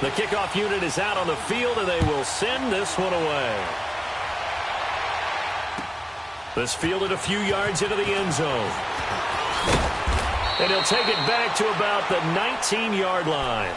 The kickoff unit is out on the field, and they will send this one away. This fielded a few yards into the end zone. And he'll take it back to about the 19-yard line.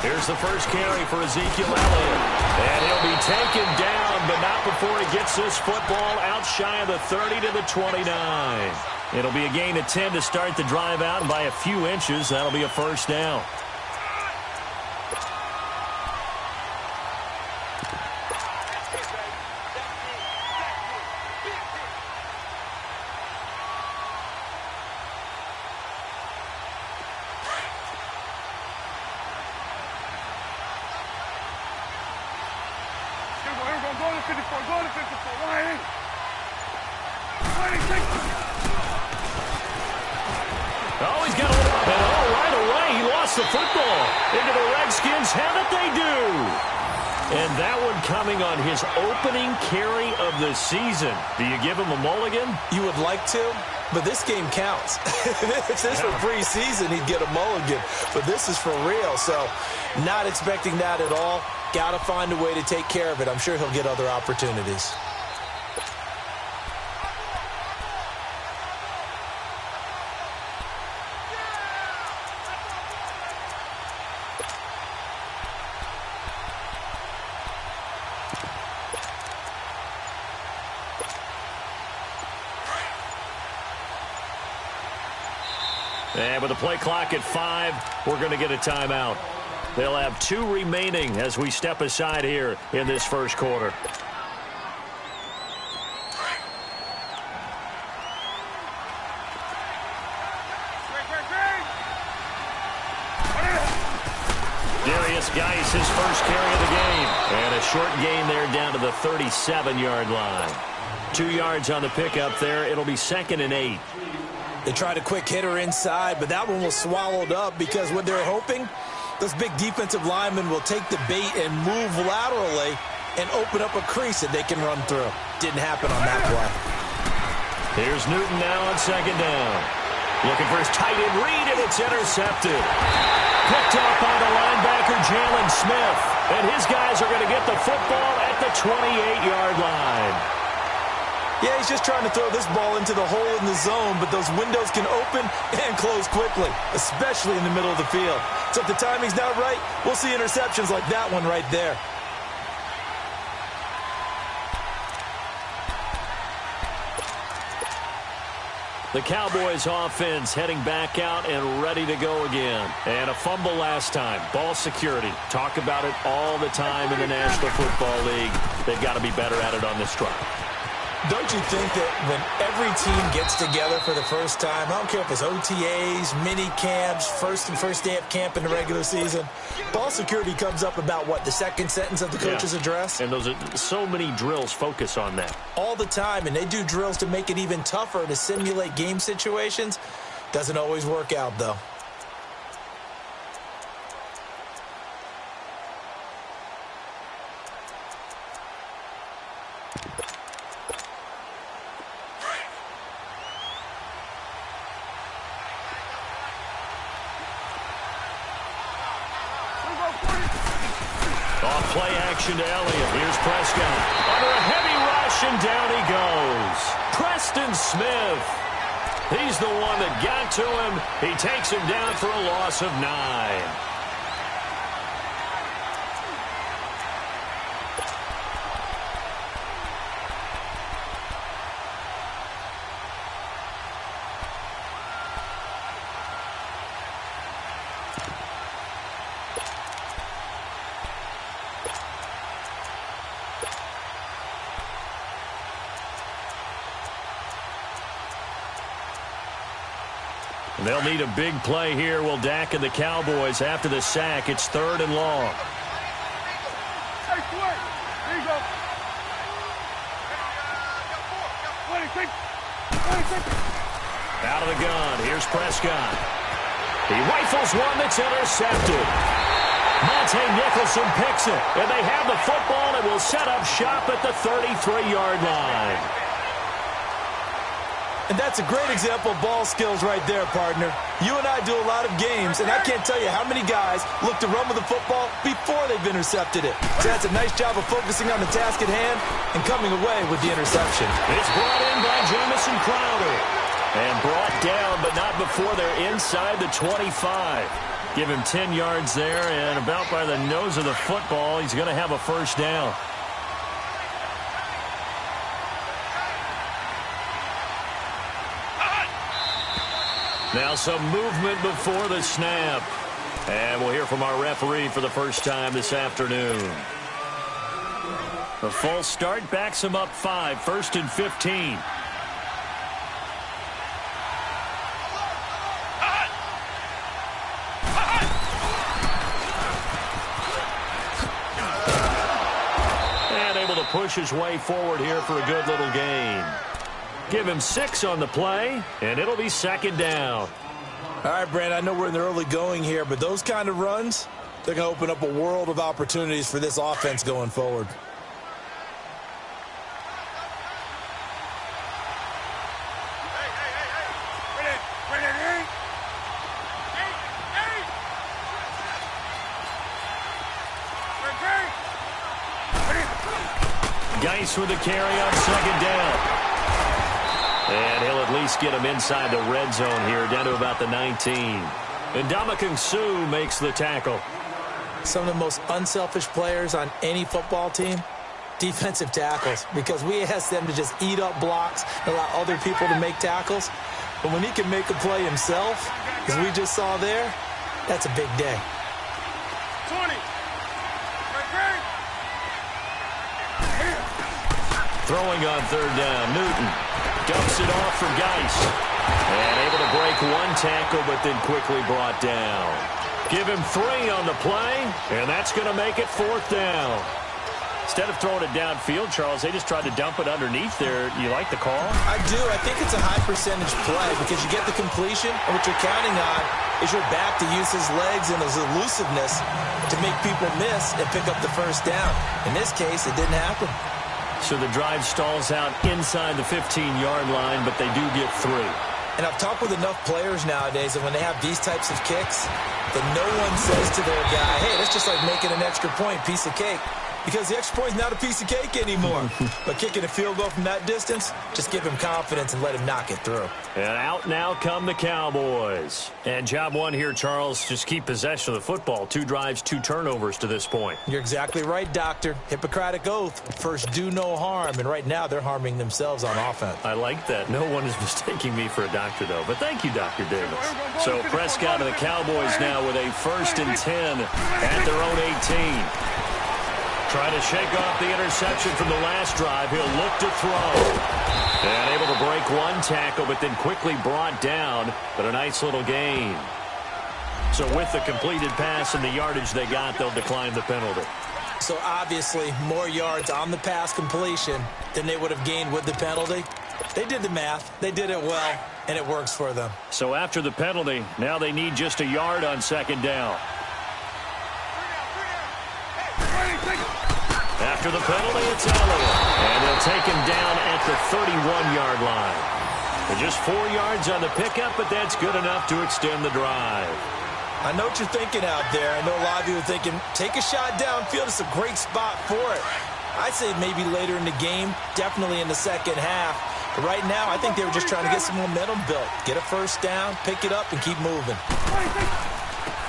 Here's the first carry for Ezekiel Elliott. And he'll be taken down, but not before he gets this football out shy of the 30 to the 29. It'll be a gain of 10 to start the drive out, and by a few inches, that'll be a first down. And that one coming on his opening carry of the season. Do you give him a mulligan? You would like to, but this game counts. If this were preseason, he'd get a mulligan. But this is for real, so not expecting that at all. Got to find a way to take care of it. I'm sure he'll get other opportunities. And with the play clock at 5, we're going to get a timeout. They'll have 2 remaining as we step aside here in this first quarter. Darius Geis, his first carry of the game. And a short gain there down to the 37-yard line. 2 yards on the pickup there. It'll be 2nd and 8. They tried a quick hitter inside, but that one was swallowed up because what they're hoping, those big defensive linemen will take the bait and move laterally and open up a crease that they can run through. Didn't happen on that play. Here's Newton now on 2nd down. Looking for his tight end read, and it's intercepted. Picked off by the linebacker, Jalen Smith. And his guys are going to get the football at the 28-yard line. Yeah, he's just trying to throw this ball into the hole in the zone, but those windows can open and close quickly, especially in the middle of the field. So if the timing's not right, we'll see interceptions like that one right there. The Cowboys offense heading back out and ready to go again. And a fumble last time. Ball security. Talk about it all the time in the National Football League. They've got to be better at it on this drive. Don't you think that when every team gets together for the first time, I don't care if it's OTAs, mini camps, first day of camp in the regular season, ball security comes up about, what, the second sentence of the coach's address? And those are so many drills focus on that. All the time, and they do drills to make it even tougher to simulate game situations. Doesn't always work out, though. Play action to Elliott. Here's Prescott. Under a heavy rush, and down he goes. Preston Smith. He's the one that got to him. He takes him down for a loss of 9. They'll need a big play here. Will Dak and the Cowboys after the sack. It's 3rd and long. Out of the gun. Here's Prescott. He rifles one that's intercepted. Monte Nicholson picks it. And they have the football and will set up shop at the 33-yard line. And that's a great example of ball skills right there, partner. You and I do a lot of games, and I can't tell you how many guys look to run with the football before they've intercepted it. So that's a nice job of focusing on the task at hand and coming away with the interception. It's brought in by Jamison Crowder. And brought down, but not before they're inside the 25. Give him 10 yards there, and about by the nose of the football, he's going to have a first down. Now some movement before the snap. And we'll hear from our referee for the first time this afternoon. The false start backs him up 5, 1st and 15. And able to push his way forward here for a good little gain. Give him 6 on the play, and it'll be 2nd down. All right, Brand, I know we're in the early going here, but those kind of runs, they're going to open up a world of opportunities for this offense going forward. Geis with the carry on 2nd down. And he'll at least get him inside the red zone here, down to about the 19. And Ndamukong Suh makes the tackle. Some of the most unselfish players on any football team, defensive tackles, because we ask them to just eat up blocks and allow other people to make tackles. But when he can make a play himself, as we just saw there, that's a big day. 20. Throwing on 3rd down, Newton dumps it off for Geis. And able to break one tackle, but then quickly brought down. Give him 3 on the play, and that's going to make it 4th down. Instead of throwing it downfield, Charles, they just tried to dump it underneath there. You like the call? I do. I think it's a high percentage play because you get the completion, and what you're counting on is your back to use his legs and his elusiveness to make people miss and pick up the first down. In this case, it didn't happen. So the drive stalls out inside the 15-yard line, but they do get 3. And I've talked with enough players nowadays that when they have these types of kicks, that no one says to their guy, hey, that's just like making an extra point, piece of cake. Because the extra point is not a piece of cake anymore. But kicking a field goal from that distance, just give him confidence and let him knock it through. And out now come the Cowboys. And job one here, Charles, just keep possession of the football. 2 drives, 2 turnovers to this point. You're exactly right, Doctor. Hippocratic oath. First, do no harm. And right now, they're harming themselves on offense. I like that. No one is mistaking me for a doctor, though. But thank you, Dr. Davis. So Prescott and the Cowboys now with a 1st and 10 at their own 18. Trying to shake off the interception from the last drive. He'll look to throw. And able to break one tackle, but then quickly brought down. But a nice little gain. So with the completed pass and the yardage they got, they'll decline the penalty. So obviously, more yards on the pass completion than they would have gained with the penalty. They did the math. They did it well, and it works for them. So after the penalty, now they need just a yard on 2nd down. After the penalty, it's Elliott. And they'll take him down at the 31-yard line. And just 4 yards on the pickup, but that's good enough to extend the drive. I know what you're thinking out there. I know a lot of you are thinking, take a shot downfield. It's a great spot for it. I'd say maybe later in the game, definitely in the second half. But right now, I think they were just trying to get some momentum built. Get a first down, pick it up, and keep moving.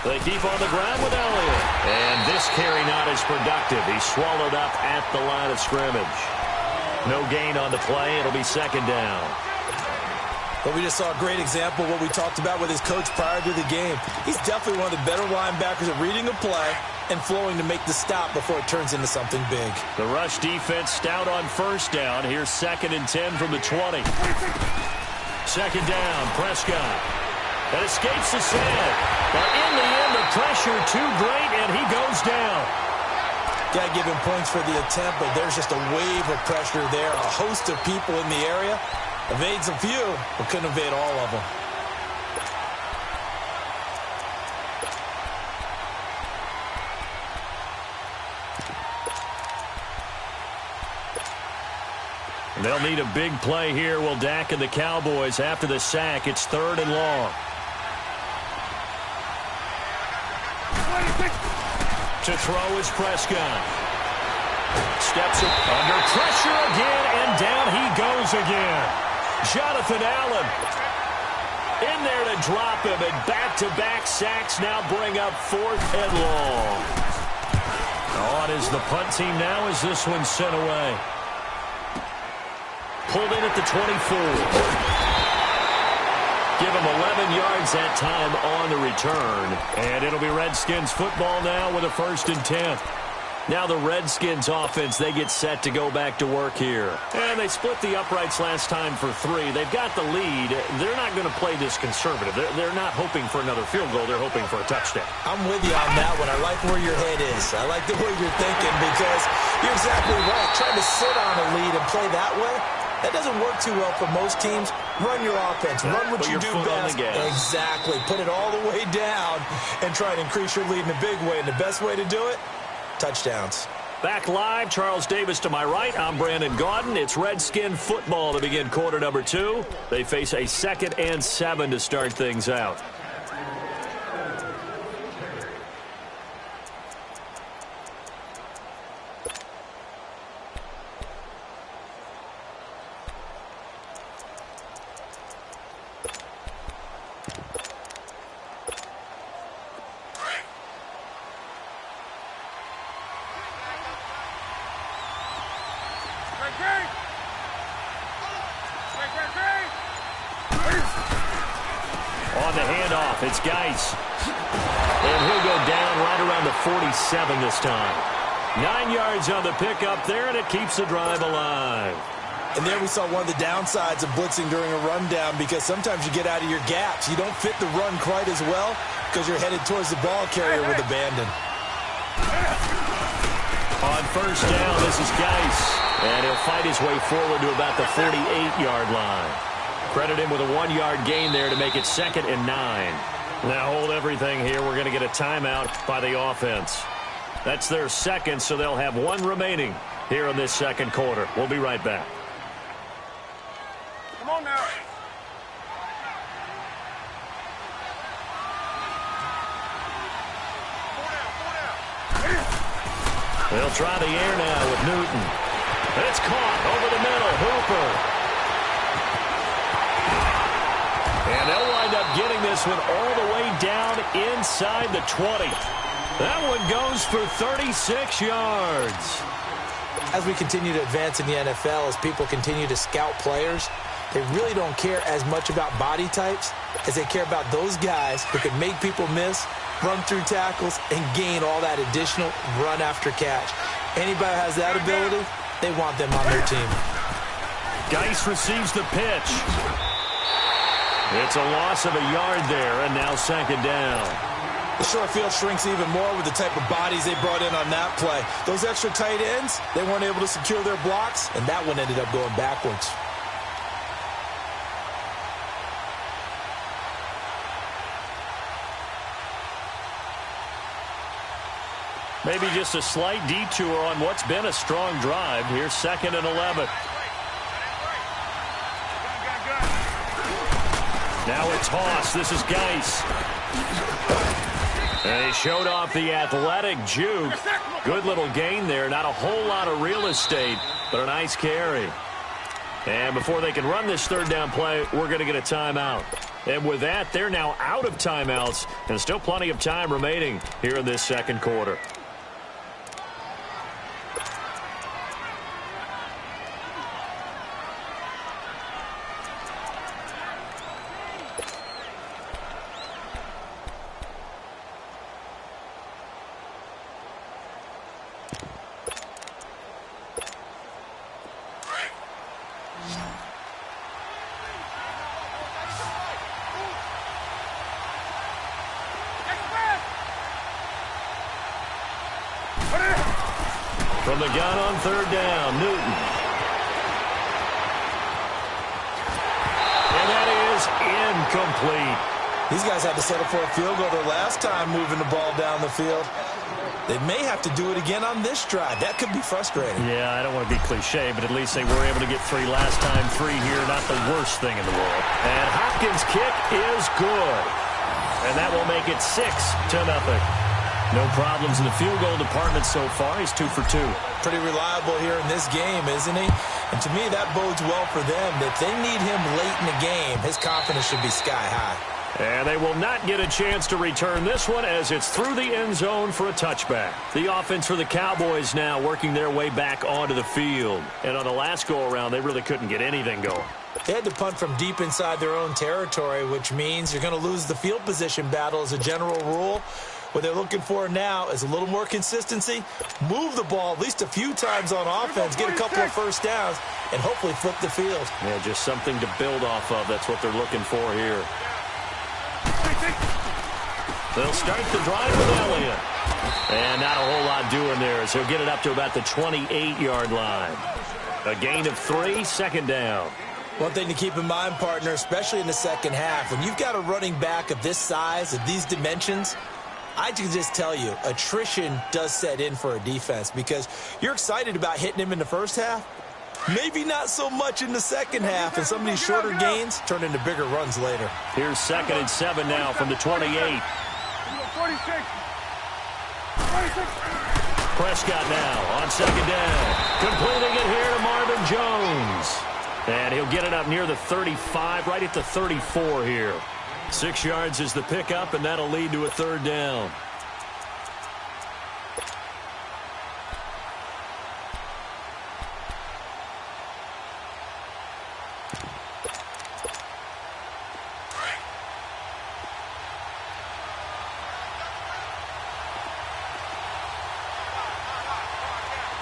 They keep on the ground with Elliott. And this carry not as productive. He's swallowed up at the line of scrimmage. No gain on the play. It'll be 2nd down. But we just saw a great example of what we talked about with his coach prior to the game. He's definitely one of the better linebackers at reading a play and flowing to make the stop before it turns into something big. The rush defense stout on 1st down. Here's 2nd and 10 from the 20. 2nd down, Prescott. and escapes the sand. But in the end, the pressure too great, and he goes down. Got to give him points for the attempt, but there's just a wave of pressure there. A host of people in the area. Evades a few, but couldn't evade all of them. They'll need a big play here, will Dak and the Cowboys. After the sack, it's 3rd and long. To throw is Prescott. Steps up under pressure again, and down he goes again. Jonathan Allen in there to drop him, and back-to-back sacks now bring up 4th and long. On is the punt team now as this one's sent away. Pulled in at the 24. Give him 11 yards that time on the return. And it'll be Redskins football now with a 1st and 10. Now the Redskins offense, they get set to go back to work here. And they split the uprights last time for 3. They've got the lead. They're not going to play this conservative. They're not hoping for another field goal. They're hoping for a touchdown. I'm with you on that one. I like where your head is. I like the way you're thinking because you're exactly right. Trying to sit on a lead and play that way, that doesn't work too well for most teams. Run your offense. Run what you do best. Exactly. Put it all the way down and try to increase your lead in a big way. And the best way to do it, touchdowns. Back live, Charles Davis to my right. I'm Brandon Gaudin. It's Redskin football to begin quarter number 2. They face a 2nd and 7 to start things out. On the handoff, it's Geis. And he'll go down right around the 47 this time. 9 yards on the pickup there, and it keeps the drive alive. And there we saw one of the downsides of blitzing during a rundown because sometimes you get out of your gaps. You don't fit the run quite as well because you're headed towards the ball carrier with abandon. On 1st down, this is Geis. And he'll fight his way forward to about the 48-yard line. Credit him with a 1-yard gain there to make it 2nd and 9. Now hold everything here. We're going to get a timeout by the offense. That's their 2nd, so they'll have 1 remaining here in this 2nd quarter. We'll be right back. Come on now. They'll try the air now with Newton. It's caught over the middle. Hooper. And they'll wind up getting this one all the way down inside the 20. That one goes for 36 yards. As we continue to advance in the NFL, as people continue to scout players, they really don't care as much about body types as they care about those guys who can make people miss, run through tackles, and gain all that additional run after catch. Anybody who has that ability, they want them on their team. Geis receives the pitch. It's a loss of a yard there, and now 2nd down. The short field shrinks even more with the type of bodies they brought in on that play. Those extra tight ends, they weren't able to secure their blocks, and that one ended up going backwards. Maybe just a slight detour on what's been a strong drive. Here's 2nd and 11. Now it's Hoss. This is Geis. And he showed off the athletic juke. Good little gain there. Not a whole lot of real estate, but a nice carry. And before they can run this 3rd down play, we're going to get a timeout. And with that, they're now out of timeouts, and still plenty of time remaining here in this 2nd quarter. From the gun on third down, Newton. And that is incomplete. These guys had to settle for a field goal their last time moving the ball down the field. They may have to do it again on this drive. That could be frustrating. Yeah, I don't want to be cliche, but at least they were able to get 3 last time. 3 here, not the worst thing in the world. And Hopkins' kick is good. And that will make it 6-0. No problems in the field goal department so far. He's 2 for 2. Pretty reliable here in this game, isn't he? And to me, that bodes well for them. If they need him late in the game, his confidence should be sky high. And they will not get a chance to return this one as it's through the end zone for a touchback. The offense for the Cowboys now working their way back onto the field. And on the last go-around, they really couldn't get anything going. They had to punt from deep inside their own territory, which means you're going to lose the field position battle as a general rule. What they're looking for now is a little more consistency, move the ball at least a few times on offense, get a couple of first downs, and hopefully flip the field. Yeah, just something to build off of. That's what they're looking for here. They'll start the drive with Elliott. And not a whole lot doing there as he'll get it up to about the 28-yard line. A gain of 3, second down. One thing to keep in mind, partner, especially in the second half, when you've got a running back of this size, of these dimensions, I can just tell you, attrition does set in for a defense because you're excited about hitting him in the first half. Maybe not so much in the second half, and some of these shorter gains turn into bigger runs later. Here's 2nd and 7 now from the 28. 46. Prescott now on second down. Completing it here to Marvin Jones. And he'll get it up near the 35, right at the 34 here. 6 yards is the pickup, and that'll lead to a third down.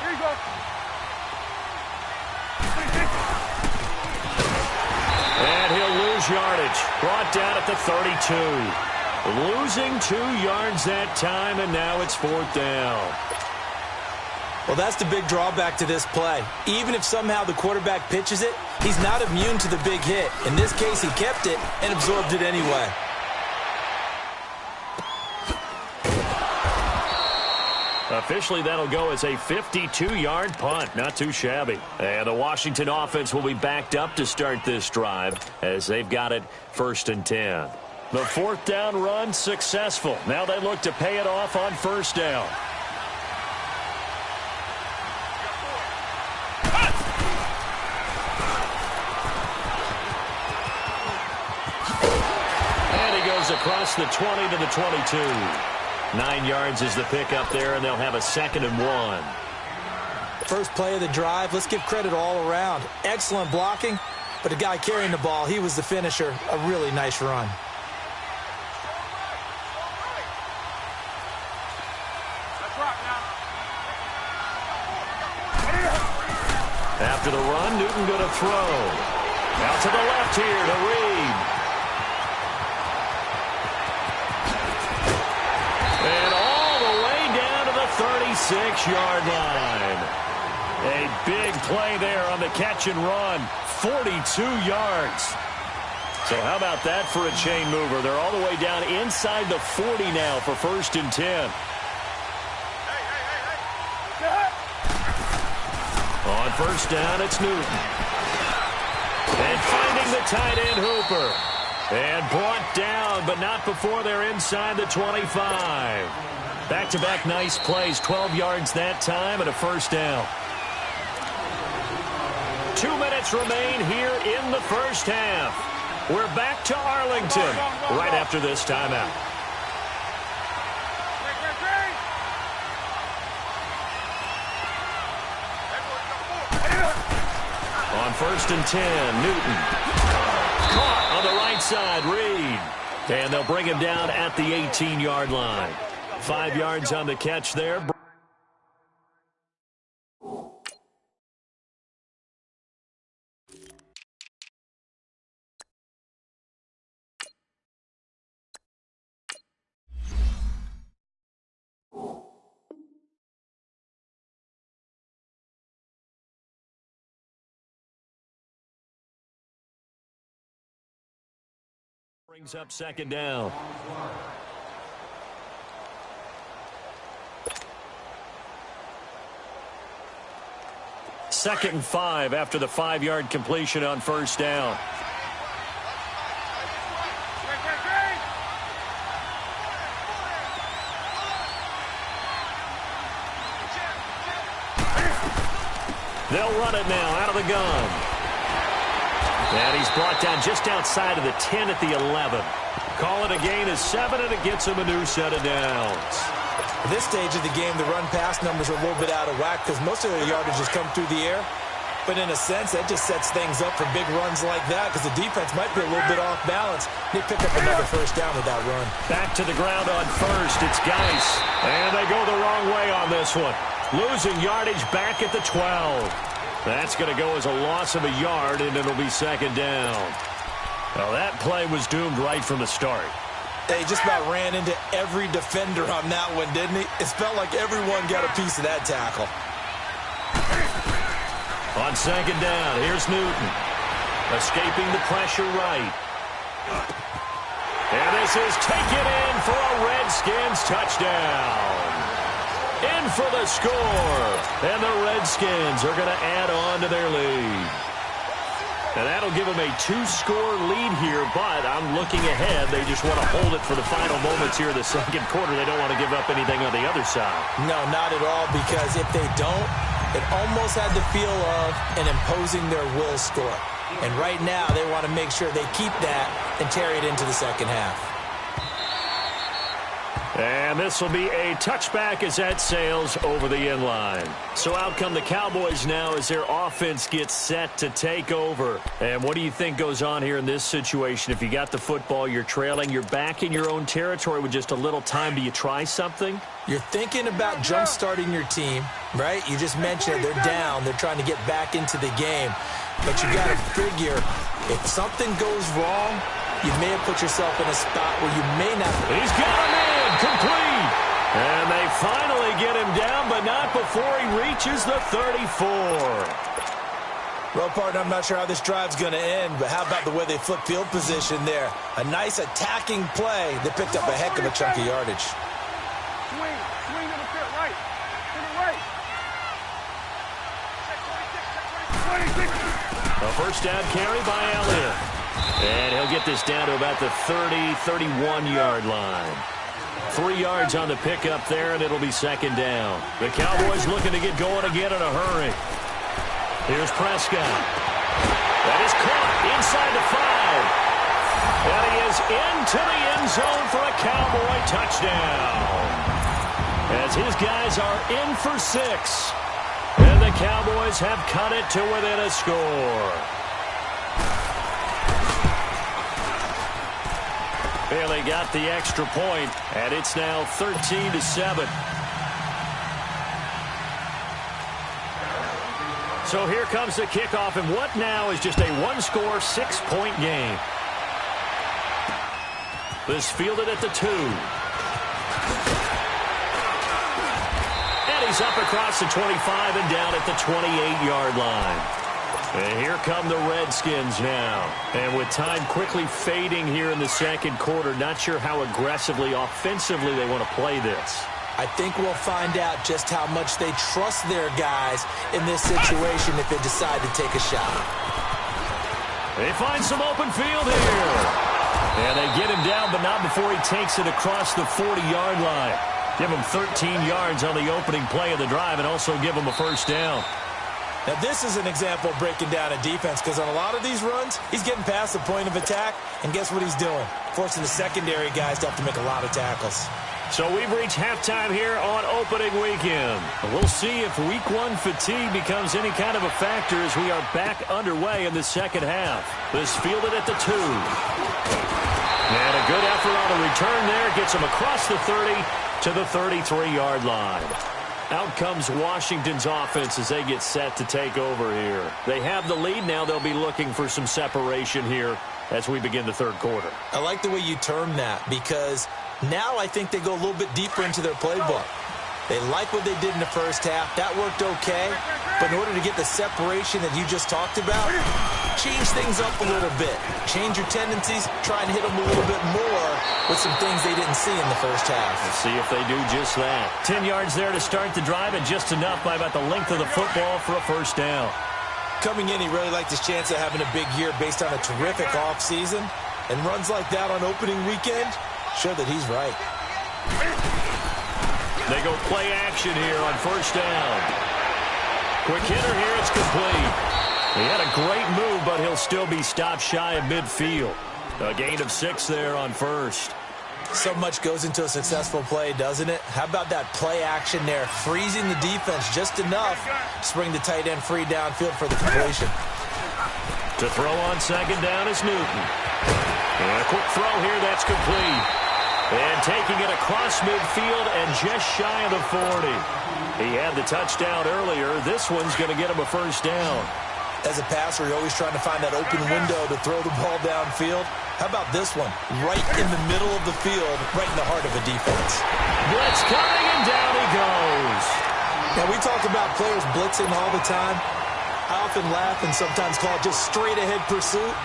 Here you go. And he'll lose yardage. Brought down at the 32. Losing 2 yards that time, and now it's 4th down. Well, that's the big drawback to this play. Even if somehow the quarterback pitches it, he's not immune to the big hit. In this case, he kept it and absorbed it anyway. Officially, that'll go as a 52-yard punt. Not too shabby. And the Washington offense will be backed up to start this drive as they've got it 1st and 10. The 4th down run successful. Now they look to pay it off on 1st down. And he goes across the 20 to the 22. 9 yards is the pickup there, and they'll have a 2nd and 1. First play of the drive, let's give credit all around. Excellent blocking, but the guy carrying the ball, he was the finisher. A really nice run. After the run, Newton going to throw. Out to the left here to Reed. And all the way down to the 36-yard line. A big play there on the catch and run. 42 yards. So how about that for a chain mover? They're all the way down inside the 40 now for 1st and 10. On 1st down, it's Newton. And finding the tight end, Hooper. And brought down, but not before they're inside the 25. Back-to-back nice plays, 12 yards that time, and a 1st down. 2 minutes remain here in the 1st half. We're back to Arlington right after this timeout. On 1st and 10, Newton. Caught on the right side, Reed. And they'll bring him down at the 18-yard line. 5 yards on the catch there. Brings up second down. Second and 5 after the 5-yard completion on first down. They'll run it now out of the gun. And he's brought down just outside of the 10 at the 11. Call it a gain of 7, and it gets him a new set of downs. At this stage of the game, the run-pass numbers are a little bit out of whack because most of their yardage has come through the air. But in a sense, that just sets things up for big runs like that because the defense might be a little bit off balance. They pick up another first down with that run. Back to the ground on first. It's Geis. And they go the wrong way on this one. Losing yardage back at the 12. That's going to go as a loss of a yard, and it'll be second down. Well, that play was doomed right from the start. They just about ran into every defender on that one, didn't he? It felt like everyone got a piece of that tackle. On second down, here's Newton. Escaping the pressure right. And this is taken in for a Redskins touchdown. In for the score. And the Redskins are going to add on to their lead. And that'll give them a 2-score lead here, but I'm looking ahead. They just want to hold it for the final moments here in the second quarter. They don't want to give up anything on the other side. No, not at all, because if they don't, it almost had the feel of an imposing their will score. And right now, they want to make sure they keep that and carry it into the second half. And this will be a touchback as that sails over the end line. So out come the Cowboys now as their offense gets set to take over. And what do you think goes on here in this situation? If you got the football, you're trailing, you're back in your own territory with just a little time. Do you try something? You're thinking about jump-starting your team, right? You just mentioned they're down. They're trying to get back into the game. But you got to figure, if something goes wrong, you may have put yourself in a spot where you may not. He's got him in, complete. And they finally get him down, but not before he reaches the 34. Well, partner, I'm not sure how this drive's going to end, but how about the way they flip field position there? A nice attacking play that picked up a heck of a chunk of yardage. Swing to the pit, right. To the right. Check 26. A first down carry by Elliott. And he'll get this down to about the 31-yard line. 3 yards on the pickup there, and it'll be second down. The Cowboys looking to get going again in a hurry. Here's Prescott. That is caught inside the 5. And he is into the end zone for a Cowboy touchdown. As his guys are in for 6. And the Cowboys have cut it to within a score. Bailey got the extra point, and it's now 13-7. So here comes the kickoff, and what now is just a 1-score, 6-point game. This fielded at the 2. And he's up across the 25 and down at the 28-yard line. And here come the Redskins now. And with time quickly fading here in the second quarter, not sure how aggressively, offensively they want to play this. I think we'll find out just how much they trust their guys in this situation if they decide to take a shot. They find some open field here. And they get him down, but not before he takes it across the 40-yard line. Give him 13 yards on the opening play of the drive and also give him a first down. Now, this is an example of breaking down a defense because on a lot of these runs, he's getting past the point of attack, and guess what he's doing? Forcing the secondary guys to have to make a lot of tackles. So we've reached halftime here on opening weekend. We'll see if week 1 fatigue becomes any kind of a factor as we are back underway in the second half. This fielded at the 2. And a good effort on the return there. Gets him across the 30 to the 33-yard line. Out comes Washington's offense as they get set to take over here. They have the lead now. They'll be looking for some separation here as we begin the third quarter. I like the way you term that because now I think they go a little bit deeper into their playbook. They like what they did in the first half. That worked okay. But in order to get the separation that you just talked about, change things up a little bit. Change your tendencies. Try and hit them a little bit more with some things they didn't see in the first half. Let's see if they do just that. 10 yards there to start the drive, and just enough by about the length of the football for a first down. Coming in, he really liked his chance of having a big year based on a terrific offseason. And runs like that on opening weekend show that he's right. They go play action here on first down. Quick hitter here, it's complete. He had a great move, but he'll still be stopped shy of midfield. A gain of 6 there on first. So much goes into a successful play, doesn't it? How about that play action there? Freezing the defense just enough to bring the tight end free downfield for the completion. To throw on second down is Newton. And a quick throw here, that's complete. And taking it across midfield and just shy of the 40. He had the touchdown earlier. This one's going to get him a first down. As a passer, you're always trying to find that open window to throw the ball downfield. How about this one? Right in the middle of the field, right in the heart of a defense. Blitz coming, and down he goes. Now, we talk about players blitzing all the time. I often laugh and sometimes call it just straight-ahead pursuit.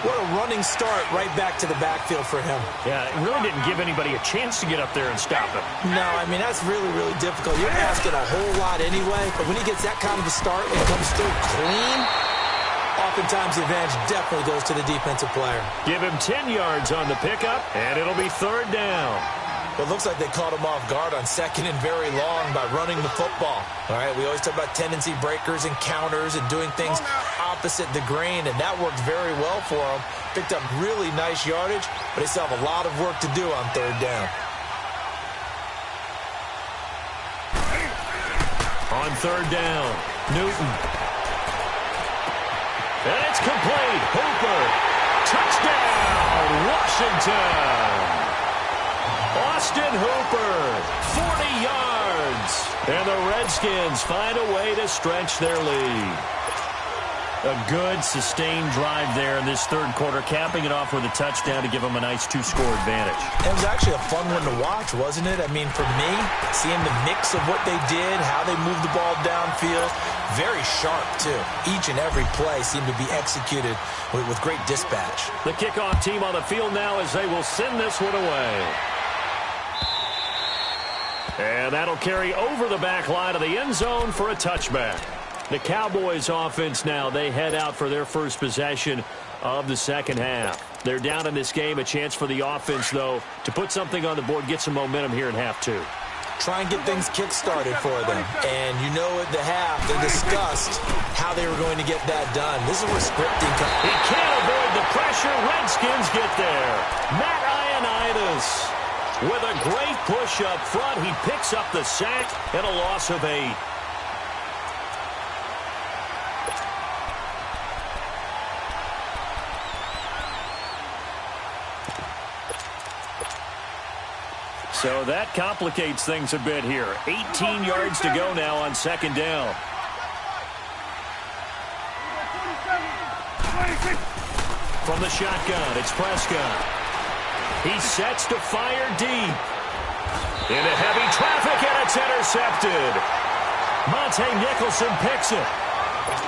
What a running start right back to the backfield for him. Yeah, it really didn't give anybody a chance to get up there and stop him. No, I mean, that's really, really difficult. You're asking a whole lot anyway, but when he gets that kind of a start and comes through clean, oftentimes the advantage definitely goes to the defensive player. Give him 10 yards on the pickup, and it'll be third down. It looks like they caught him off guard on second and very long by running the football. All right, we always talk about tendency breakers and counters and doing things opposite the grain, and that worked very well for them. Picked up really nice yardage, but they still have a lot of work to do on third down. On third down, Newton. And it's complete. Hooper. Touchdown, Washington. Austin Hooper, 40 yards. And the Redskins find a way to stretch their lead. A good, sustained drive there in this third quarter, capping it off with a touchdown to give them a nice 2-score advantage. It was actually a fun one to watch, wasn't it? I mean, for me, seeing the mix of what they did, how they moved the ball downfield, very sharp, too. Each and every play seemed to be executed with great dispatch. The kickoff team on the field now as they will send this one away. And that'll carry over the back line of the end zone for a touchback. The Cowboys offense now, they head out for their first possession of the second half. They're down in this game. A chance for the offense, though, to put something on the board, get some momentum here in half 2. Try and get things kick-started for them. And you know at the half, they discussed how they were going to get that done. This is where scripting comes. He can't avoid the pressure. Redskins get there. Matt Ioannidis with a great push up front. He picks up the sack and a loss of 8. So that complicates things a bit here. 18 yards to go now on second down. From the shotgun, it's Prescott. He sets to fire deep. Into heavy traffic, and it's intercepted. Monte Nicholson picks it.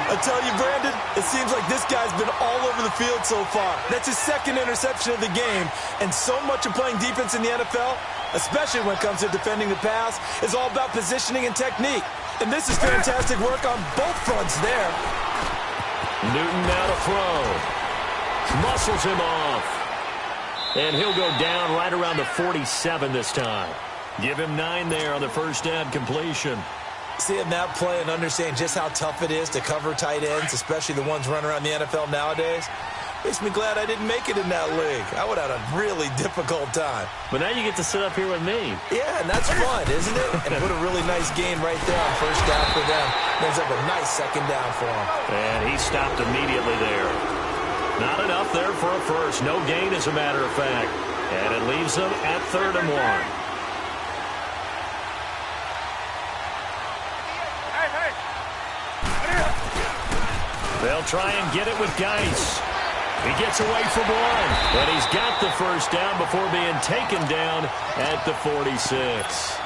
I tell you, Brandon, it seems like this guy's been all over the field so far. That's his second interception of the game. And so much of playing defense in the NFL, especially when it comes to defending the pass, is all about positioning and technique. And this is fantastic work on both fronts there. Newton now to throw. Muscles him off. And he'll go down right around the 47 this time. Give him 9 there on the first down completion. Seeing that play and understanding just how tough it is to cover tight ends, especially the ones running around the NFL nowadays, makes me glad I didn't make it in that league. I would have had a really difficult time. But now you get to sit up here with me. Yeah, and that's fun, isn't it? And put a really nice game right there on first down for them. Ends up a nice second down for him. And he stopped immediately there. Not enough there for a first. No gain, as a matter of fact. And it leaves them at 3rd and 1. They'll try and get it with Geis. He gets away from one, and he's got the first down before being taken down at the 46.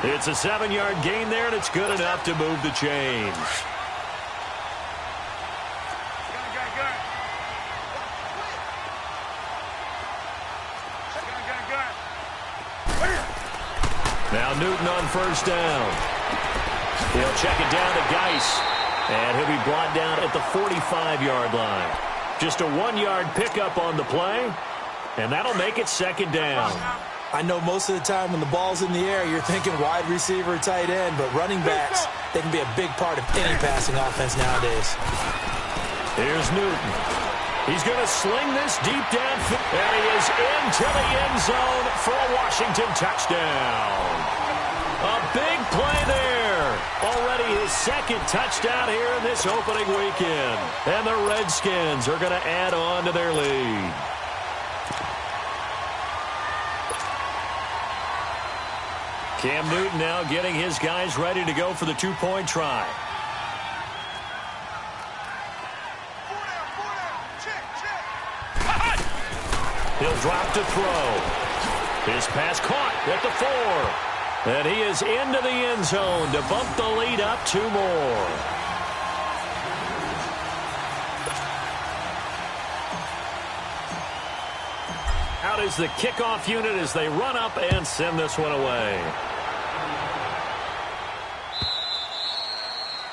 It's a 7-yard gain there, and it's good enough to move the chains. Now Newton on first down. He'll check it down to Geis. And he'll be brought down at the 45-yard line. Just a 1-yard pickup on the play. And that'll make it second down. I know most of the time when the ball's in the air, you're thinking wide receiver, tight end. But running backs, they can be a big part of any passing offense nowadays. Here's Newton. He's going to sling this deep downfield. And he is into the end zone for a Washington touchdown. A big play there. Already his second touchdown here in this opening weekend. And the Redskins are going to add on to their lead. Cam Newton now getting his guys ready to go for the two-point try. He'll drop to throw. His pass caught at the 4. And he is into the end zone to bump the lead up 2 more. Out is the kickoff unit as they run up and send this one away.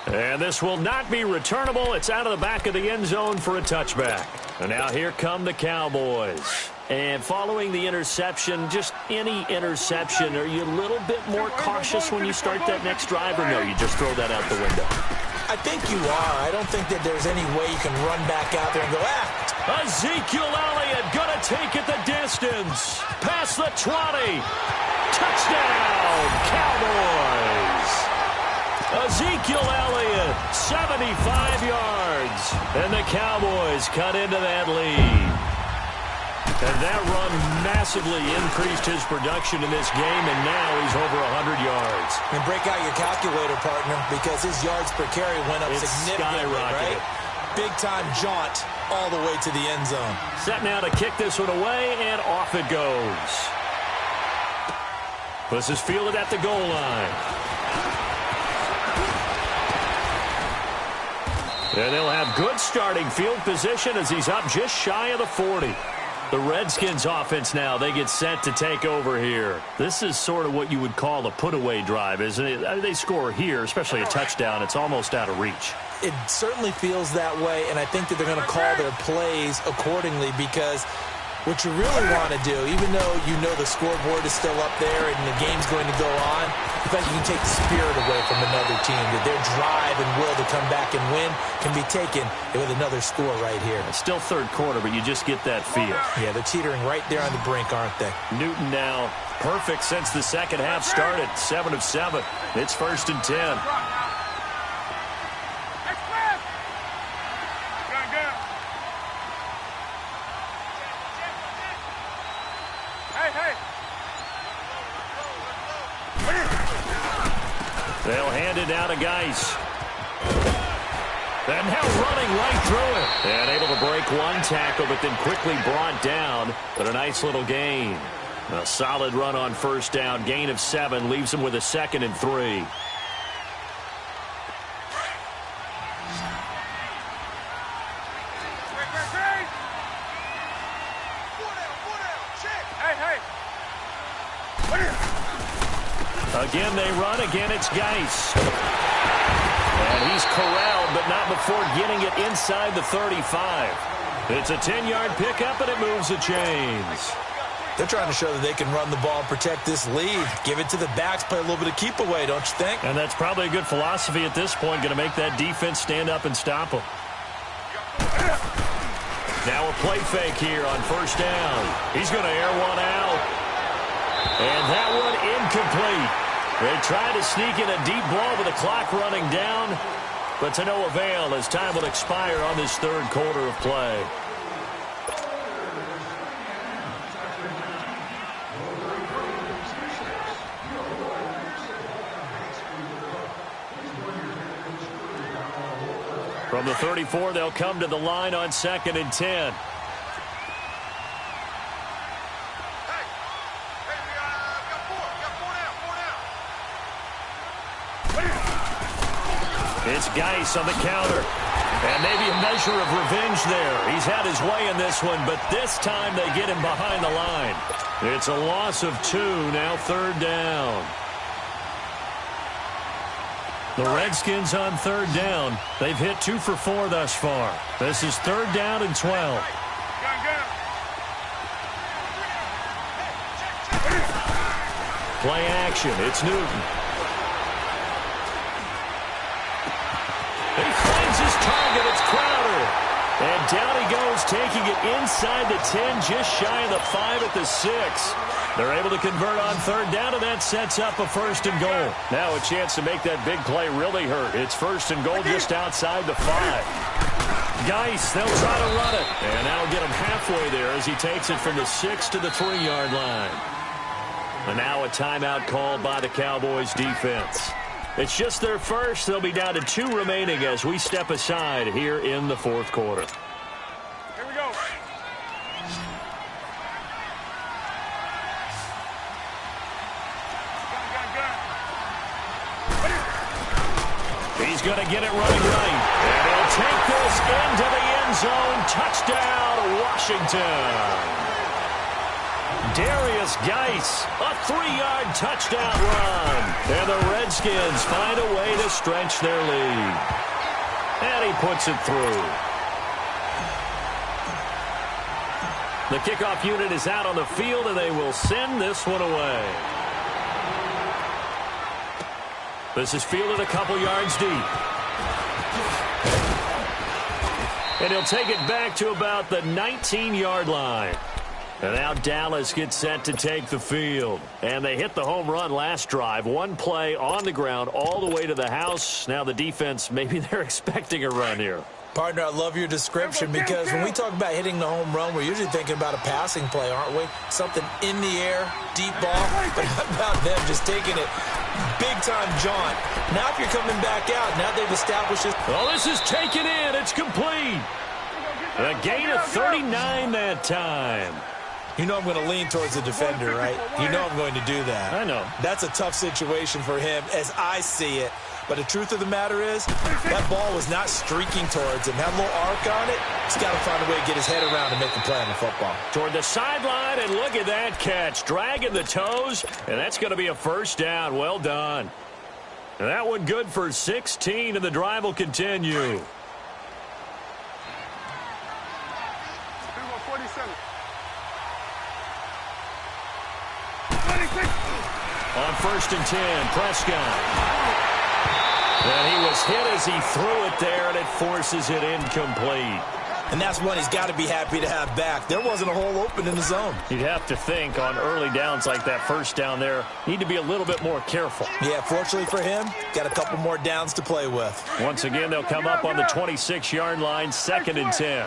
And this will not be returnable. It's out of the back of the end zone for a touchback. And now here come the Cowboys. And following the interception, just any interception, are you a little bit more cautious when you start that next drive, or no, you just throw that out the window? I think you are. I don't think that there's any way you can run back out there and go, Ezekiel Elliott going to take it the distance. Past the 20. Touchdown, Cowboys. Ezekiel Elliott, 75 yards. And the Cowboys cut into that lead. And that run massively increased his production in this game, and now he's over 100 yards. And break out your calculator, partner, because his yards per carry went up significantly, right? Big-time jaunt all the way to the end zone. Set now to kick this one away, and off it goes. This is fielded at the goal line. And they'll have good starting field position as he's up just shy of the 40. The Redskins offense now, they get set to take over here. This is sort of what you would call a put-away drive, isn't it? I mean, they score here, especially a touchdown. It's almost out of reach. It certainly feels that way, and I think that they're going to call their plays accordingly because what you really want to do, even though you know the scoreboard is still up there and the game's going to go on, I think you can take the spirit away from another team, that their drive and will to come back and win can be taken with another score right here. It's still third quarter, but you just get that feel. Yeah, they're teetering right there on the brink, aren't they? Newton now perfect since the second half started. 7 of 7. It's 1st and 10. They'll hand it down to Geis. And now running right through it. And able to break one tackle, but then quickly brought down. But a nice little gain. A solid run on first down. Gain of 7 leaves him with a 2nd and 3. Again, they run. Again, it's Geis. And he's corralled, but not before getting it inside the 35. It's a 10-yard pickup, and it moves the chains. They're trying to show that they can run the ball and protect this lead. Give it to the backs, play a little bit of keep away, don't you think? And that's probably a good philosophy at this point, going to make that defense stand up and stop them. Now a play fake here on first down. He's going to air one out. And that one incomplete. They tried to sneak in a deep ball with the clock running down, but to no avail as time will expire on this third quarter of play. From the 34, they'll come to the line on 2nd and 10. It's Geis on the counter. And maybe a measure of revenge there. He's had his way in this one, but this time they get him behind the line. It's a loss of 2, now 3rd down. The Redskins on 3rd down. They've hit 2 for 4 thus far. This is 3rd down and 12. Play action. It's Newton. He finds his target. It's Crowder. And down he goes, taking it inside the 10, just shy of the 5 at the 6. They're able to convert on 3rd down, and that sets up a 1st and goal. Now a chance to make that big play really hurt. It's 1st and goal just outside the 5. Geis, they'll try to run it. And that'll get him halfway there as he takes it from the 6 to the 3-yard line. And now a timeout called by the Cowboys defense. It's just their first. They'll be down to 2 remaining as we step aside here in the 4th quarter. Here we go. He's going to get it running right. And he'll take this into the end zone. Touchdown, Washington. Darius Geis, a 3-yard touchdown run. And the Redskins find a way to stretch their lead. And he puts it through. The kickoff unit is out on the field, and they will send this one away. This is fielded a couple yards deep. And he'll take it back to about the 19-yard line. And now Dallas gets set to take the field. And they hit the home run last drive. 1 play on the ground all the way to the house. Now the defense, maybe they're expecting a run here. Partner, I love your description because when we talk about hitting the home run, we're usually thinking about a passing play, aren't we? Something in the air, deep ball. But how about them just taking it big-time jaunt? Now if you're coming back out, now they've established this. Well, this is taken in. It's complete. A gain of 39 that time. You know I'm going to lean towards the defender, right? You know I'm going to do that. I know. That's a tough situation for him as I see it. But the truth of the matter is, that ball was not streaking towards him. Had a little arc on it. He's got to find a way to get his head around and make a play on the football. Toward the sideline, and look at that catch. Dragging the toes, and that's going to be a 1st down. Well done. And that one good for 16, and the drive will continue. 47. On 1st and 10, Prescott. And he was hit as he threw it there, and it forces it incomplete. And that's one he's got to be happy to have back. There wasn't a hole open in the zone. You'd have to think on early downs like that 1st down there, need to be a little bit more careful. Yeah, fortunately for him, got a couple more downs to play with. Once again, they'll come up on the 26-yard line, 2nd and 10.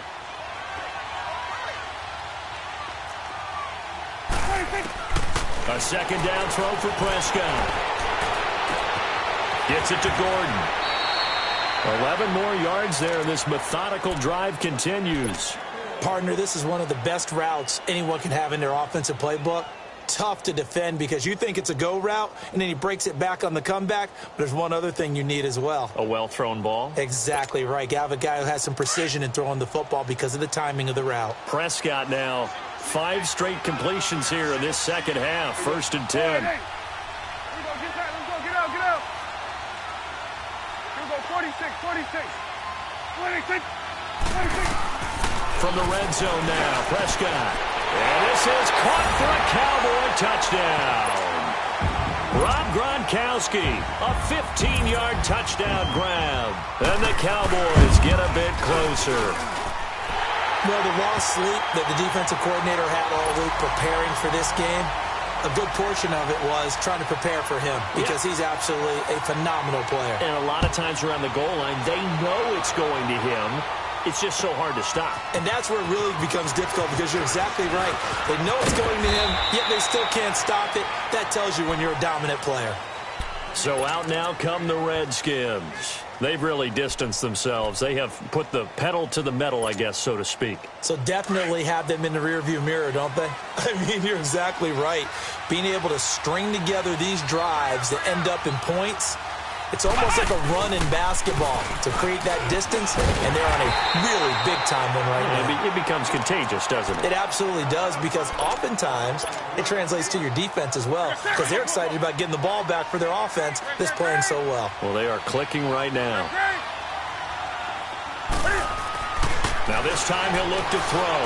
A 2nd down throw for Prescott. Gets it to Gordon. 11 more yards there, and this methodical drive continues. Partner, this is one of the best routes anyone can have in their offensive playbook. Tough to defend because you think it's a go route, and then he breaks it back on the comeback. But there's one other thing you need as well. A well-thrown ball. Exactly right. You have a guy who has some precision in throwing the football because of the timing of the route. Prescott now 5 straight completions here in this 2nd half. 1st and 10. Hey. Get out. Here we go, 46. 26. From the red zone now, Prescott. And this is caught for a Cowboy touchdown. Rob Gronkowski, a 15-yard touchdown grab. And the Cowboys get a bit closer. Well, the lost sleep that the defensive coordinator had all week preparing for this game, a good portion of it was trying to prepare for him because he's absolutely a phenomenal player. And a lot of times around the goal line, they know it's going to him. It's just so hard to stop. And that's where it really becomes difficult because you're exactly right. They know it's going to him, yet they still can't stop it. That tells you when you're a dominant player. So out now come the Redskins. They've really distanced themselves. They have put the pedal to the metal, I guess, so to speak. So definitely have them in the rearview mirror, don't they? I mean, you're exactly right. Being able to string together these drives that end up in points, It's almost like a run in basketball to create that distance, and they're on a really big-time one right now. It becomes contagious, doesn't it? It absolutely does, because oftentimes it translates to your defense as well, because they're excited about getting the ball back for their offense that's playing so well. Well, they are clicking right now. Now this time he'll look to throw.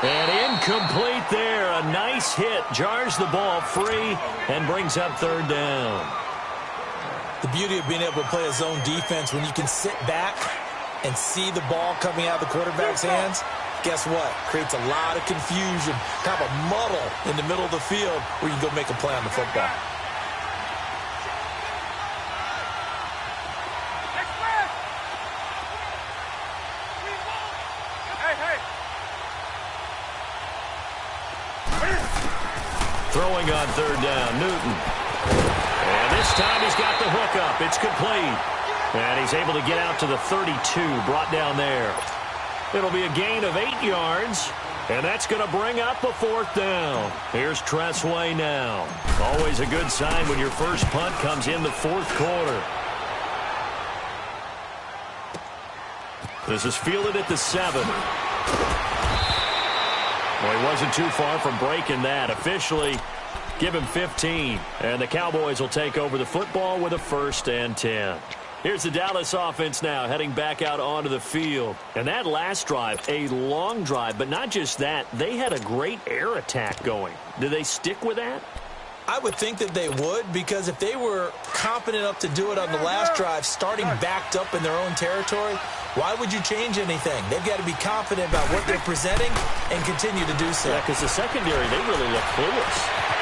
And incomplete there. A nice hit. Jars the ball free and brings up third down. The beauty of being able to play a zone defense when you can sit back and see the ball coming out of the quarterback's hands, guess what? Creates a lot of confusion, kind of a muddle in the middle of the field where you can go make a play on the football. Throwing on third down, Newton. And this time he's got the hook up. It's complete. And he's able to get out to the 32, brought down there. It'll be a gain of 8 yards, and that's going to bring up a fourth down. Here's Tressway now. Always a good sign when your first punt comes in the fourth quarter. This is fielded at the 7. Well, he wasn't too far from breaking that. Officially, give him 15. And the Cowboys will take over the football with a 1st and 10. Here's the Dallas offense now heading back out onto the field. And that last drive, a long drive, but not just that. They had a great air attack going. Do they stick with that? I would think that they would, because if they were confident enough to do it on the last drive, starting backed up in their own territory, why would you change anything? They've got to be confident about what they're presenting and continue to do so. Yeah, because the secondary, they really look clueless.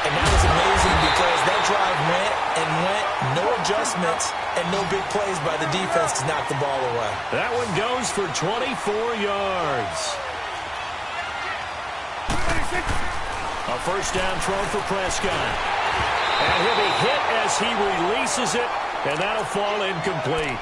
And that was amazing, because that drive went and went, no adjustments, and no big plays by the defense to knock the ball away. That one goes for 24 yards. A first down throw for Prescott. And he'll be hit as he releases it, and that'll fall incomplete.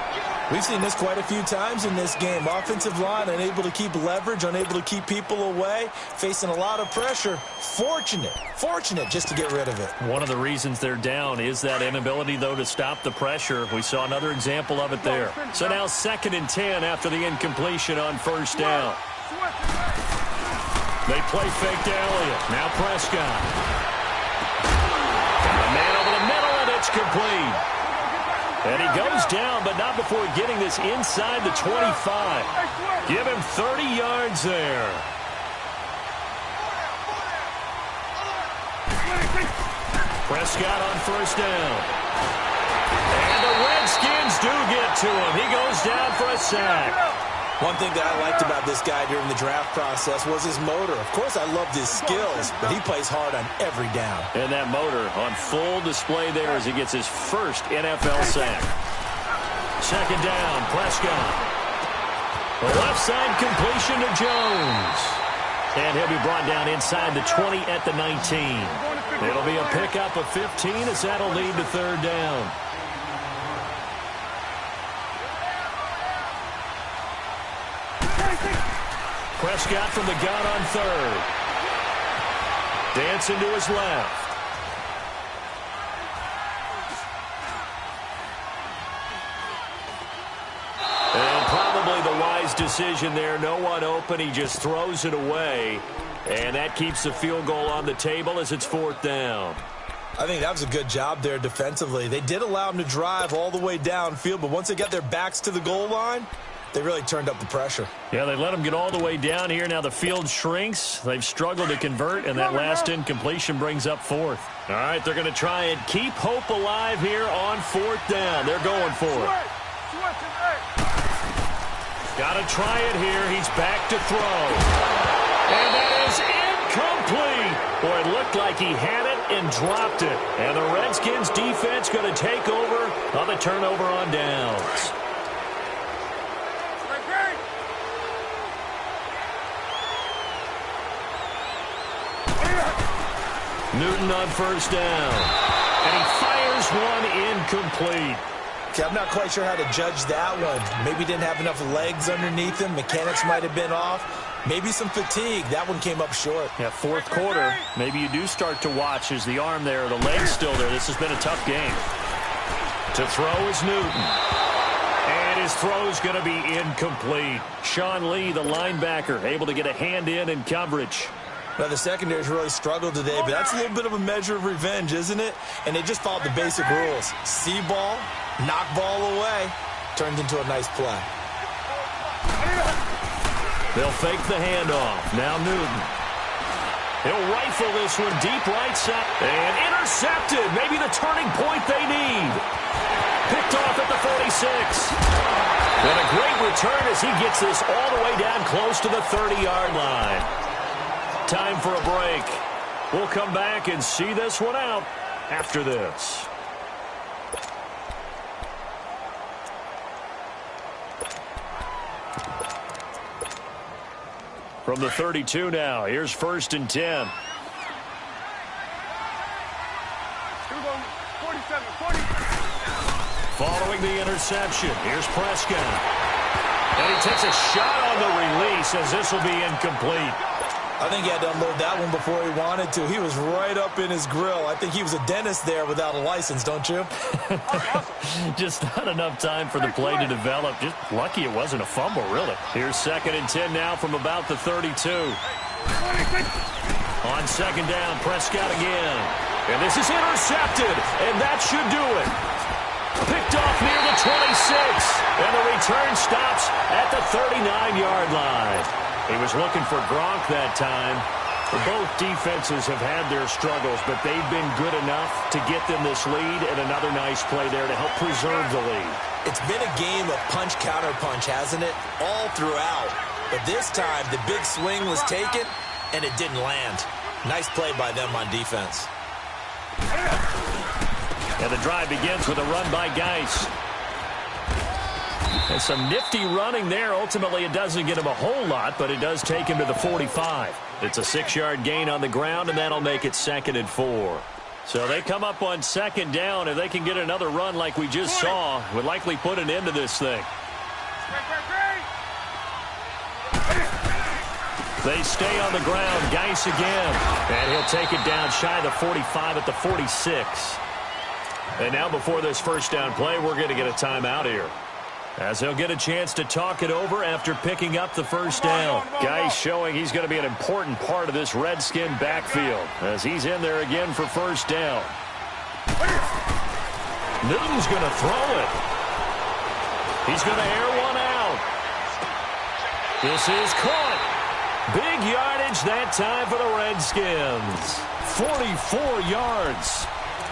We've seen this quite a few times in this game. Offensive line unable to keep leverage, unable to keep people away, facing a lot of pressure. Fortunate just to get rid of it. One of the reasons they're down is that inability, though, to stop the pressure. We saw another example of it there. So now 2nd and 10 after the incompletion on first down. They play fake to Elliott. Now Prescott. And the man over the middle, and it's complete. And he goes down, but not before getting this inside the 25. Give him 30 yards there. Prescott on first down. And the Redskins do get to him. He goes down for a sack. One thing that I liked about this guy during the draft process was his motor. Of course, I loved his skills, but he plays hard on every down. And that motor on full display there as he gets his first NFL sack. 2nd down, Prescott. The left side completion to Jones. And he'll be brought down inside the 20 at the 19. It'll be a pickup of 15 as that'll lead to third down. Prescott from the gun on third. Dancing to his left. And probably the wise decision there. No one open. He just throws it away. And that keeps the field goal on the table as it's 4th down. I think that was a good job there defensively. They did allow him to drive all the way downfield, but once they got their backs to the goal line, they really turned up the pressure. Yeah, they let them get all the way down here. Now the field shrinks. They've struggled to convert, and that last incompletion brings up 4th. All right, they're going to try and keep hope alive here on 4th down. They're going for it. Got to try it here. He's back to throw. And that is incomplete. Boy, it looked like he had it and dropped it. And the Redskins defense going to take over on the turnover on downs. Newton on first down. And he fires one incomplete. Okay, I'm not quite sure how to judge that one. Maybe didn't have enough legs underneath him. Mechanics might have been off. Maybe some fatigue. That one came up short. Yeah, 4th quarter. Maybe you do start to watch as the arm there, the leg's still there. This has been a tough game. To throw is Newton. And his throw's going to be incomplete. Sean Lee, the linebacker, able to get a hand in coverage. Well, the secondary's really struggled today, but that's a little bit of a measure of revenge, isn't it? And they just followed the basic rules. See ball, knock ball away. Turned into a nice play. They'll fake the handoff. Now Newton. He'll rifle this one deep right side. And intercepted. Maybe the turning point they need. Picked off at the 46. And a great return as he gets this all the way down close to the 30-yard line. Time for a break. We'll come back and see this one out after this. From the 32 now, here's 1st and 10. Here we go, 47, 40. Following the interception, here's Prescott. And he takes a shot on the release as this will be incomplete. I think he had to unload that one before he wanted to. He was right up in his grill. I think he was a dentist there without a license, don't you? Just not enough time for the play to develop. Just lucky it wasn't a fumble, really. Here's 2nd and 10 now from about the 32. On 2nd down, Prescott again. And this is intercepted, and that should do it. Picked off near the 26, and the return stops at the 39-yard line. He was looking for Gronk that time. Both defenses have had their struggles, but they've been good enough to get them this lead, and another nice play there to help preserve the lead. It's been a game of punch-counter-punch, hasn't it? All throughout. But this time, the big swing was taken, and it didn't land. Nice play by them on defense. And the drive begins with a run by Geis. And some nifty running there. Ultimately, it doesn't get him a whole lot, but it does take him to the 45. It's a 6-yard gain on the ground, and that'll make it 2nd and 4. So they come up on 2nd down. If they can get another run like we just saw, would likely put an end to this thing. They stay on the ground. Geis again. And he'll take it down shy of the 45 at the 46. And now before this 1st down play, we're going to get a timeout here, as he'll get a chance to talk it over after picking up the 1st down. Geis showing he's going to be an important part of this Redskin backfield as he's in there again for 1st down. Newton's going to throw it. He's going to air one out. This is caught. Big yardage that time for the Redskins. 44 yards.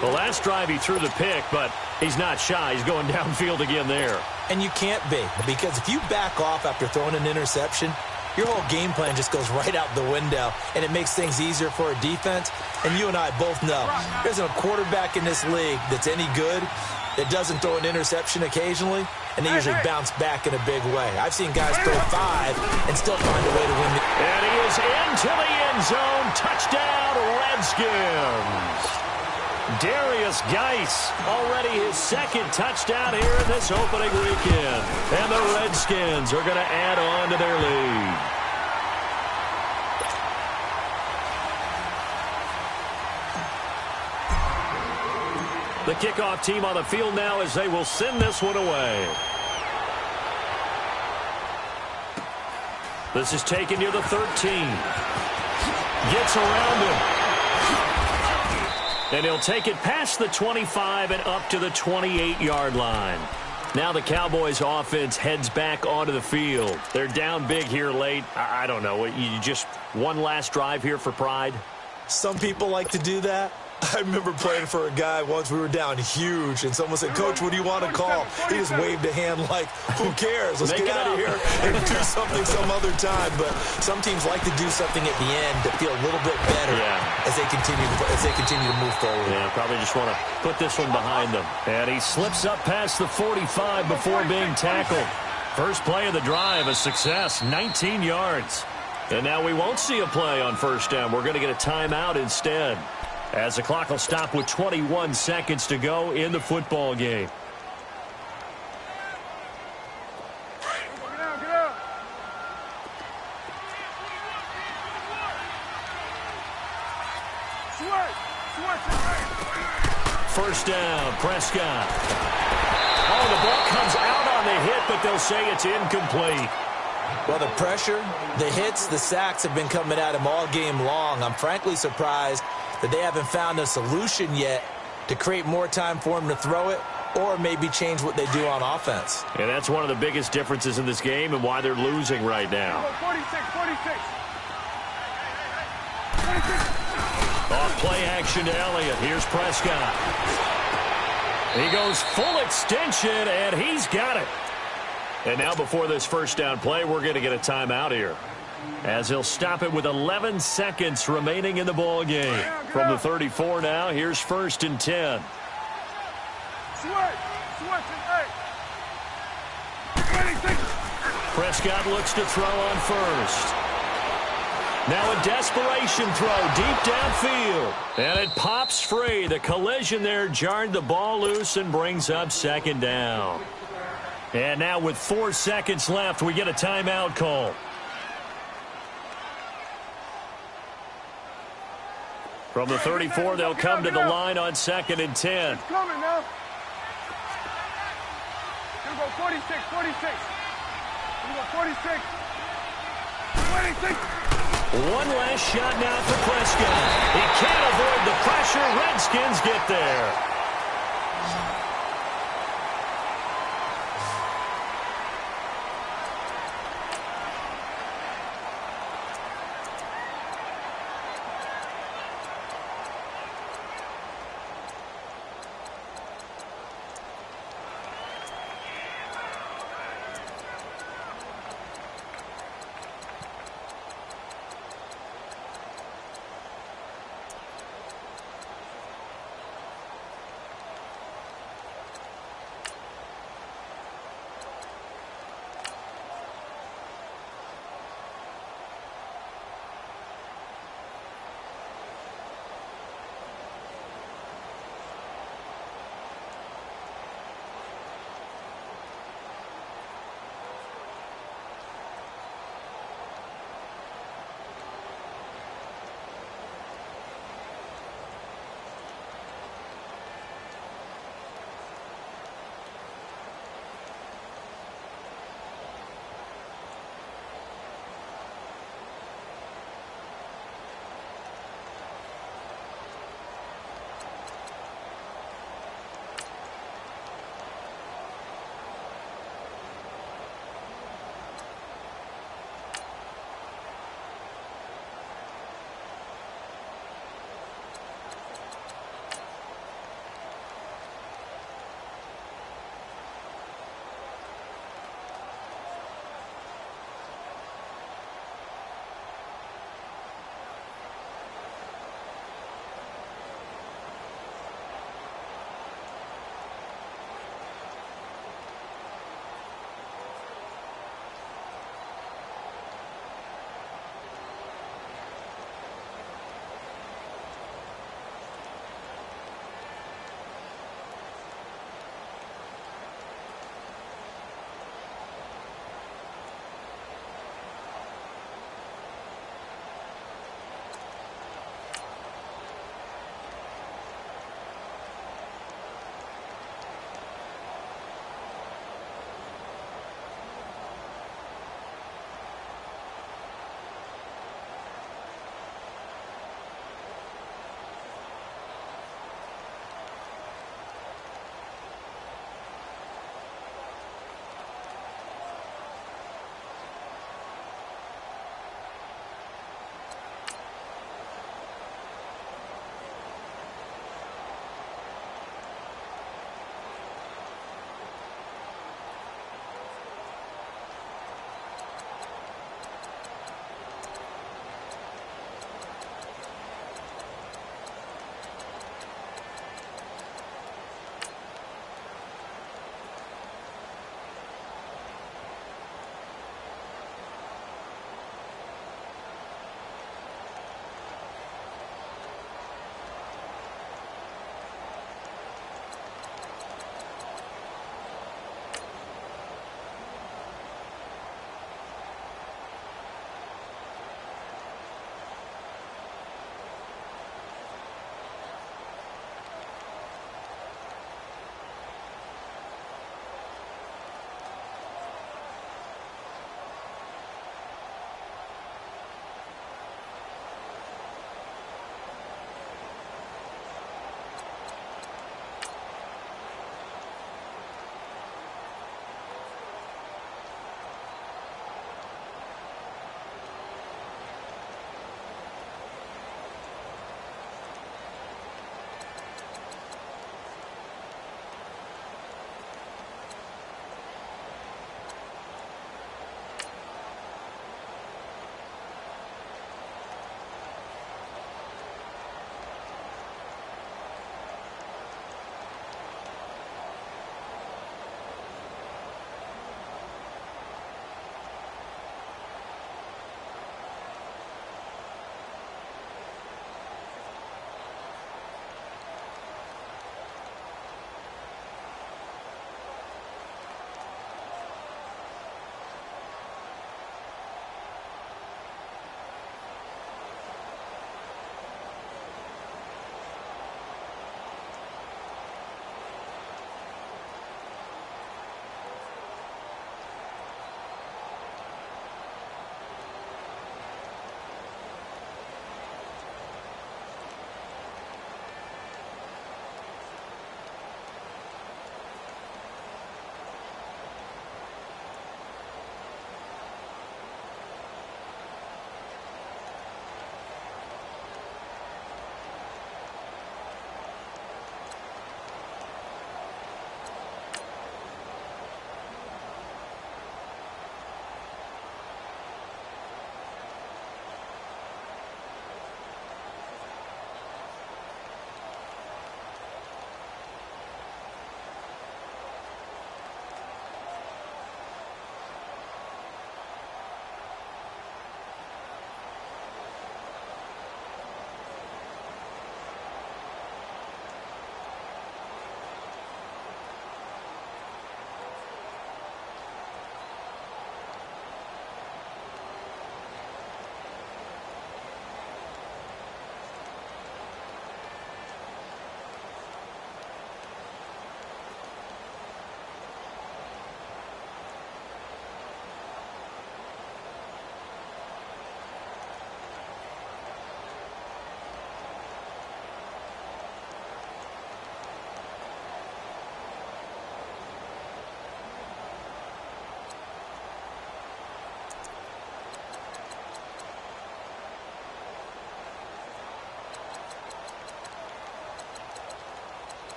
The last drive he threw the pick, but he's not shy. He's going downfield again there. And you can't be, because if you back off after throwing an interception, your whole game plan just goes right out the window, and it makes things easier for a defense. And you and I both know there's a quarterback in this league that's any good that doesn't throw an interception occasionally, and they usually bounce back in a big way. I've seen guys throw 5 and still find a way to win. And he is into the end zone. Touchdown, Redskins. Darius Geis, already his 2nd touchdown here in this opening weekend. And the Redskins are going to add on to their lead. The kickoff team on the field now as they will send this one away. This is taken near the 13. Gets around him. And he'll take it past the 25 and up to the 28-yard line. Now the Cowboys offense heads back onto the field. They're down big here late. I don't know. You just one last drive here for pride? Some people like to do that. I remember playing for a guy once. We were down huge, and someone said, "Coach, what do you want to call?" He just waved a hand like, "Who cares? Let's get out of here and do something some other time." But some teams like to do something at the end to feel a little bit better as they continue to move forward. Yeah, probably just want to put this one behind them. And he slips up past the 45 before being tackled. First play of the drive, a success, 19 yards. And now we won't see a play on 1st down. We're going to get a timeout instead, as the clock will stop with 21 seconds to go in the football game. first down. Prescott. Oh, the ball comes out on the hit, but they'll say it's incomplete. Well, the pressure, the hits, the sacks have been coming at him all game long. I'm frankly surprised that they haven't found a solution yet to create more time for him to throw it or maybe change what they do on offense. And that's one of the biggest differences in this game and why they're losing right now. 46. Off play action to Elliott. Here's Prescott. He goes full extension, and he's got it. And now before this first down play, we're going to get a timeout here, as he'll stop it with 11 seconds remaining in the ball game. From the 34 now, here's 1st and 10. Switch it, 26. Prescott looks to throw on first. Now a desperation throw deep downfield. And it pops free. The collision there jarred the ball loose and brings up 2nd down. And now with 4 seconds left, we get a timeout call. From the 34, they'll come to the line on 2nd and 10. It's coming now. Here we go, 46. Here we go, 46. 26. One last shot now for Prescott. He can't avoid the pressure. Redskins get there.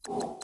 you